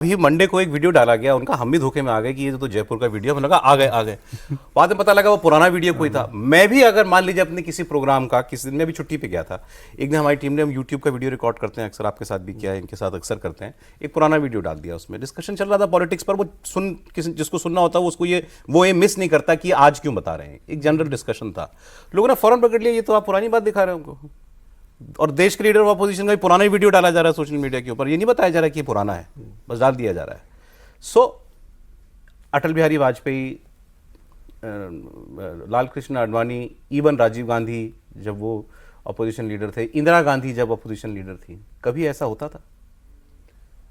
अभी मंडे को एक वीडियो डाला गया उनका, हम भी धोखे में आ गए कि ये तो जयपुर का वीडियो, हमें लगा आ गए बाद में पता लगा वो पुराना वीडियो कोई था। मैं भी अगर मान लीजिए अपने किसी प्रोग्राम का, किसी दिन मैं भी छुट्टी पे गया था, एक दिन हमारी टीम ने, हम यूट्यूब का वीडियो रिकॉर्ड करते हैं अक्सर, आपके साथ भी किया है, इनके साथ अक्सर करते हैं, एक पुराना वीडियो डाल दिया, उसमें डिस्कशन चल रहा था पॉलिटिक्स पर, वो जिसको सुनना होता है उसको वो ये मिस नहीं करता कि आज क्यों बता रहे हैं, एक जनरल डिस्कशन था। लोगों ने फौरन पकड़ लिया, ये तो आप पुरानी बात दिखा रहे हो हमको, और देश के लीडर ऑफ अपोजिशन का भी पुराना ही वीडियो डाला जा रहा है सोशल मीडिया के ऊपर, ये नहीं बताया जा रहा कि ये पुराना है, बस डाल दिया जा रहा है। अटल बिहारी वाजपेयी, लाल कृष्ण आडवाणी, इवन राजीव गांधी जब वो अपोजिशन लीडर थे, इंदिरा गांधी जब अपोजिशन लीडर थी, कभी ऐसा होता था?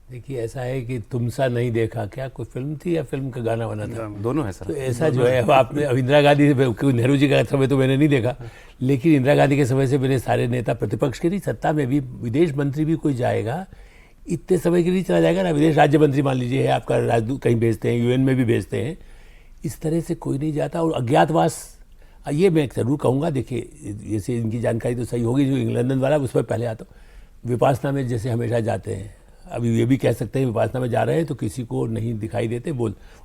देखिए ऐसा है कि तुम सा नहीं देखा, क्या कोई फिल्म थी या फिल्म का गाना बना था? दोनों है सर। तो ऐसा जो है आपने, अब इंदिरा गांधी, नेहरू जी का समय तो मैंने नहीं देखा, लेकिन इंदिरा गांधी के समय से मेरे सारे नेता, प्रतिपक्ष के नहीं, सत्ता में भी, विदेश मंत्री भी कोई जाएगा इतने समय के लिए चला जाएगा ना, विदेश राज्य मंत्री मान लीजिए है आपका, राजदूत कहीं भेजते हैं, यूएन में भी भेजते हैं, इस तरह से कोई नहीं जाता। और अज्ञातवास, ये मैं जरूर कहूँगा, देखिए जैसे इनकी जानकारी तो सही होगी, जो लंदन वाला उस पर पहले आता, विपासना में जैसे हमेशा जाते हैं, अभी ये भी कह सकते हैं विपासना में जा रहे हैं तो किसी को नहीं दिखाई देते,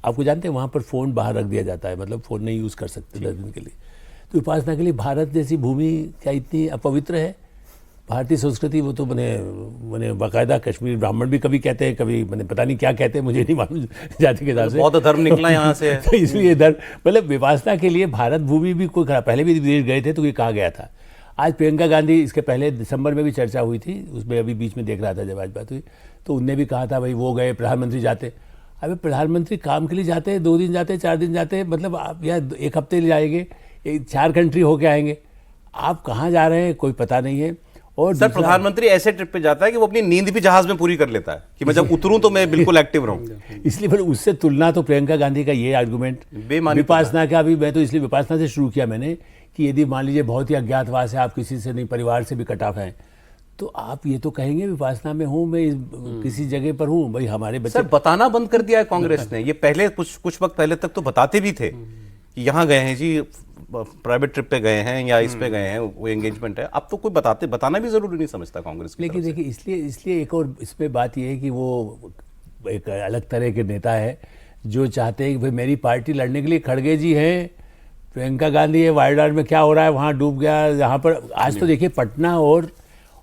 आपको जानते हैं वहाँ पर फ़ोन बाहर रख दिया जाता है, मतलब फ़ोन नहीं यूज़ कर सकते 10 दिन के लिए। तो विपासना के लिए भारत जैसी भूमि क्या इतनी अपवित्र है? भारतीय संस्कृति, वो तो मैंने बाकायदा कश्मीर ब्राह्मण भी कभी कहते हैं, कभी मैंने पता नहीं क्या कहते हैं, मुझे नहीं मालूम जाति के हिसाब से, बहुत धर्म निकला यहाँ से तो इसलिए धर्म, मतलब विपासना के लिए भारत भूमि भी कोई खराब, पहले भी विदेश गए थे तो ये कहा गया था। आज प्रियंका गांधी, इसके पहले दिसंबर में भी चर्चा हुई थी, उसमें अभी बीच में देख रहा था जब आज बात हुई, तो उनने भी कहा था भाई वो गए, प्रधानमंत्री जाते। अभी प्रधानमंत्री काम के लिए जाते हैं, 2 दिन जाते हैं, 4 दिन जाते हैं, मतलब आप या 1 हफ्ते ले जाएंगे, 4 कंट्री होके आएंगे, आप कहाँ जा रहे हैं कोई पता नहीं है। और सर प्रधानमंत्री ऐसे ट्रिप पे जाता है कि वो अपनी नींद भी जहाज में पूरी कर लेता है कि मैं जब उतरूं तो मैं बिल्कुल एक्टिव रहूं। इसलिए फिर उससे तुलना तो प्रियंका गांधी का ये आर्गुमेंट विपासना का भी, मैं तो इसलिए विपासना से शुरू किया मैंने कि यदि मान लीजिए बहुत ही अज्ञातवास है, आप किसी से नहीं, परिवार से भी कट ऑफ हैं, तो आप ये तो कहेंगे विपासना में हूँ मैं, किसी जगह पर हूँ, भाई हमारे बच्चे। सर बताना बंद कर दिया है कांग्रेस ने, ये पहले कुछ वक्त पहले तक तो बताते भी थे कि यहाँ गए हैं जी, प्राइवेट ट्रिप पे गए हैं या इस पे गए हैं, वो एंगेजमेंट है। अब तो कोई बताना भी जरूरी नहीं समझता कांग्रेस की। लेकिन देखिए इसलिए एक और इसमें बात ये है कि वो एक अलग तरह के नेता है जो चाहते हैं कि भाई मेरी पार्टी लड़ने के लिए खड़गे जी हैं, प्रियंका गांधी है, वायनाड में क्या हो रहा है वहाँ डूब गया, यहाँ पर आज तो देखिए पटना और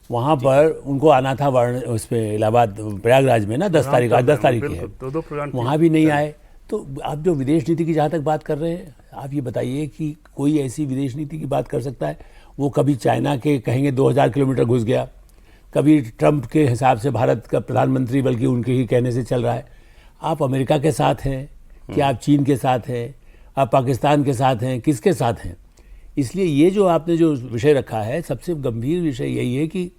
वहाँ पर उनको आना था उस पर इलाहाबाद प्रयागराज में ना 10 तारीख, आज 10 तारीख की है, वहाँ भी नहीं आए। तो आप जो विदेश नीति की जहाँ तक बात कर रहे हैं, आप ये बताइए कि कोई ऐसी विदेश नीति की बात कर सकता है? वो कभी चाइना के कहेंगे 2000 किलोमीटर घुस गया, कभी ट्रंप के हिसाब से भारत का प्रधानमंत्री बल्कि उनके ही कहने से चल रहा है। आप अमेरिका के साथ हैं कि आप चीन के साथ हैं, आप पाकिस्तान के साथ हैं, किसके साथ हैं? इसलिए ये जो आपने जो विषय रखा है, सबसे गंभीर विषय यही है कि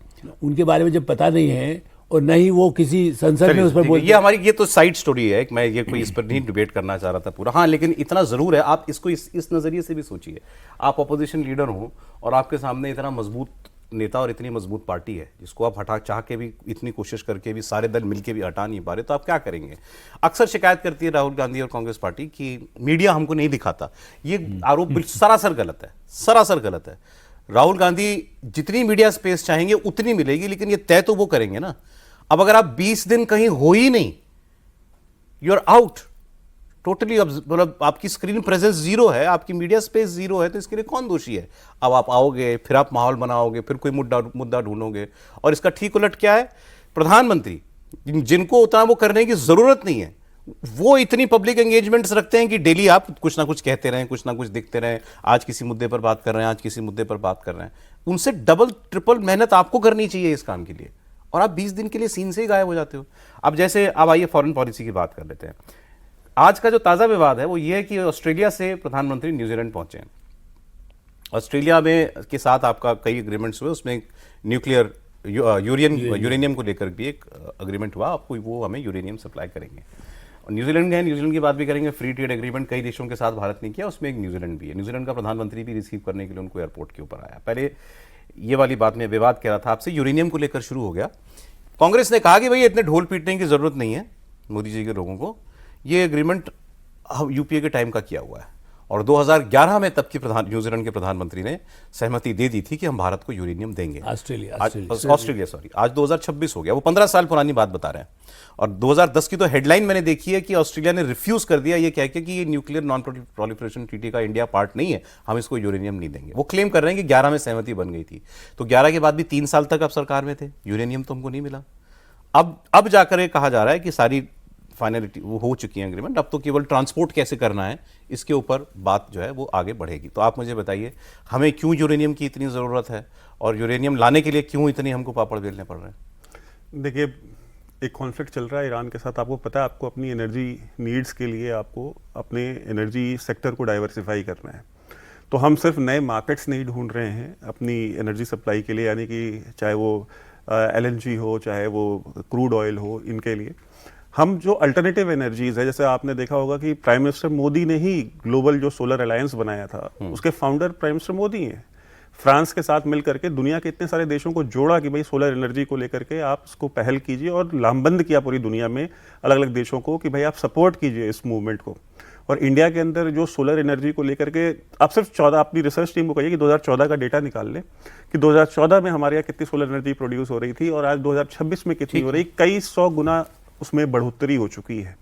उनके बारे में जब पता नहीं है और नहीं वो किसी संसद में उस पर बोल, ये तो साइड स्टोरी है, मैं ये कोई इस पर नहीं डिबेट करना चाह रहा था पूरा। हाँ, लेकिन इतना जरूर है, आप इसको इस नजरिए से भी सोचिए, आप अपोजिशन लीडर हो और आपके सामने इतना मजबूत नेता और इतनी मजबूत पार्टी है जिसको आप हटा चाह के भी, इतनी कोशिश करके भी, सारे दल मिलके भी हटा नहीं पा रहे, तो आप क्या करेंगे? अक्सर शिकायत करती है राहुल गांधी और कांग्रेस पार्टी कि मीडिया हमको नहीं दिखाता। ये आरोप सरासर गलत है, सरासर गलत है। राहुल गांधी जितनी मीडिया स्पेस चाहेंगे उतनी मिलेगी, लेकिन ये तय तो वो करेंगे ना। अब अगर आप 20 दिन कहीं हो ही नहीं, यू आर आउट टोटली, मतलब आपकी स्क्रीन प्रेजेंस जीरो है, आपकी मीडिया स्पेस जीरो है, तो इसके लिए कौन दोषी है? अब आप आओगे, फिर आप माहौल बनाओगे, फिर कोई मुद्दा ढूंढोगे, और इसका ठीक उलट क्या है? प्रधानमंत्री जिनको उतना वो करने की जरूरत नहीं है, वो इतनी पब्लिक एंगेजमेंट्स रखते हैं कि डेली आप कुछ ना कुछ कहते रहें, कुछ ना कुछ दिखते रहें, आज किसी मुद्दे पर बात कर रहे हैं, आज किसी मुद्दे पर बात कर रहे हैं। उनसे डबल ट्रिपल मेहनत आपको करनी चाहिए इस काम के लिए, और आप 20 दिन के लिए सीन से ही गायब हो जाते हो। अब जैसे अब आइए फॉरेन पॉलिसी की बात कर लेते हैं। आज का जो ताज़ा विवाद है वो ये है कि ऑस्ट्रेलिया से प्रधानमंत्री न्यूजीलैंड पहुंचे हैं। ऑस्ट्रेलिया में के साथ आपका कई एग्रीमेंट्स हुए, उसमें न्यूक्लियर यूरेनियम को लेकर भी एक अग्रीमेंट हुआ, आपको वो हमें यूरेनियम सप्लाई करेंगे। और न्यूजीलैंड गए, न्यूजीलैंड की बात भी करेंगे। फ्री ट्रेड एग्रीमेंट कई देशों के साथ भारत ने किया, उसमें एक न्यूजीलैंड भी है। न्यूजीलैंड का प्रधानमंत्री भी रिसीव करने के लिए उनको एयरपोर्ट के ऊपर आया। पहले ये वाली बात में विवाद कह रहा था आपसे, यूरेनियम को लेकर शुरू हो गया। कांग्रेस ने कहा कि भाई इतने ढोल पीटने की जरूरत नहीं है मोदी जी के लोगों को, ये एग्रीमेंट यूपीए के टाइम का किया हुआ है। और 2011 में तब की न्यूजीलैंड के प्रधानमंत्री ने सहमति दे दी थी कि हम भारत को यूरेनियम देंगे। ऑस्ट्रेलिया सॉरी, आज 2026 हो गया, वो 15 साल पुरानी बात बता रहे हैं। और 2010 की तो हेडलाइन मैंने देखी है कि ऑस्ट्रेलिया ने रिफ्यूज कर दिया ये कह के कि ये न्यूक्लियर नॉन प्रोलिफरेशन ट्रीटी का इंडिया पार्ट नहीं है, हम इसको यूरेनियम नहीं देंगे। वो क्लेम कर रहे हैं कि 11 में सहमति बन गई थी, तो 11 के बाद भी 3 साल तक आप सरकार में थे, यूरेनियम तो हमको नहीं मिला। अब जाकर ये कहा जा रहा है कि सारी फाइनलिटी वो हो चुकी है एग्रीमेंट, अब तो केवल ट्रांसपोर्ट कैसे करना है इसके ऊपर बात जो है वो आगे बढ़ेगी। तो आप मुझे बताइए, हमें क्यों यूरेनियम की इतनी ज़रूरत है और यूरेनियम लाने के लिए क्यों इतनी हमको पापड़ बेलने पड़ रहे हैं? देखिए, एक कॉन्फ्लिक्ट चल रहा है ईरान के साथ, आपको पता है, आपको अपनी एनर्जी नीड्स के लिए आपको अपने एनर्जी सेक्टर को डाइवर्सिफाई करना है। तो हम सिर्फ नए मार्केट्स नहीं ढूंढ रहे हैं अपनी एनर्जी सप्लाई के लिए, यानी कि चाहे वो LNG हो, चाहे वो क्रूड ऑयल हो, इनके लिए हम जो अल्टरनेटिव एनर्जीज है, जैसे आपने देखा होगा कि प्राइम मिनिस्टर मोदी ने ही ग्लोबल जो सोलर अलायंस बनाया था, उसके फाउंडर प्राइम मिनिस्टर मोदी हैं। फ्रांस के साथ मिलकर के दुनिया के इतने सारे देशों को जोड़ा कि भाई सोलर एनर्जी को लेकर के आप उसको पहल कीजिए, और लामबंद किया पूरी दुनिया में अलग अलग देशों को कि भाई आप सपोर्ट कीजिए इस मूवमेंट को। और इंडिया के अंदर जो सोलर एनर्जी को लेकर के आप सिर्फ 14, अपनी रिसर्च टीम को कहिए कि 2014 का डेटा निकाल ले कि 2014 में हमारे यहाँ कितनी सोलर एनर्जी प्रोड्यूस हो रही थी और आज 2026 में कितनी हो रही, कई 100 गुना उसमें बढ़ोतरी हो चुकी है।